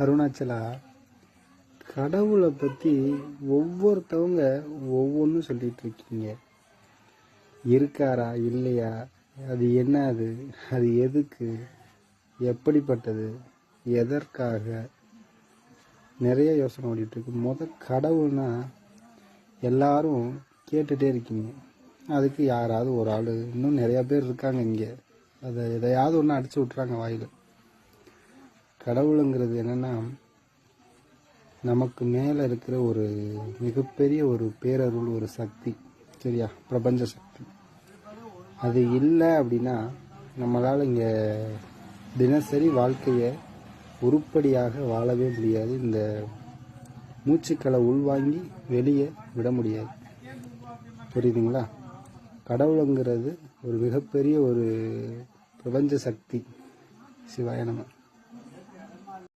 அருணாச்சலா, கடவுளை பற்றி ஒவ்வொருத்தவங்க ஒவ்வொன்றும் சொல்லிட்டு இருக்கீங்க. இருக்காரா இல்லையா, அது என்ன, அது எதுக்கு, எப்படிப்பட்டது, எதற்காக, நிறைய யோசனை ஓடிட்டுருக்கு. கடவுள்னா எல்லாரும் கேட்டுகிட்டே இருக்கீங்க. அதுக்கு யாராவது ஒரு ஆள், இன்னும் நிறையா பேர் இருக்காங்க இங்கே, அதை எதையாவது ஒன்று அடிச்சு விட்றாங்க வாயில். கடவுளுங்கிறது என்னென்னா, நமக்கு மேலே இருக்கிற ஒரு மிகப்பெரிய ஒரு பேரருள், ஒரு சக்தி, சரியா, பிரபஞ்ச சக்தி. அது இல்லை அப்படின்னா நம்மளால் இங்கே தினசரி வாழ்க்கையை உருப்படியாக வாழவே முடியாது. இந்த மூச்சுக்களை உள்வாங்கி வெளியே விட முடியாது. புரியுதுங்களா? கடவுளுங்கிறது ஒரு மிகப்பெரிய ஒரு பிரபஞ்ச சக்தி. சிவாய நம.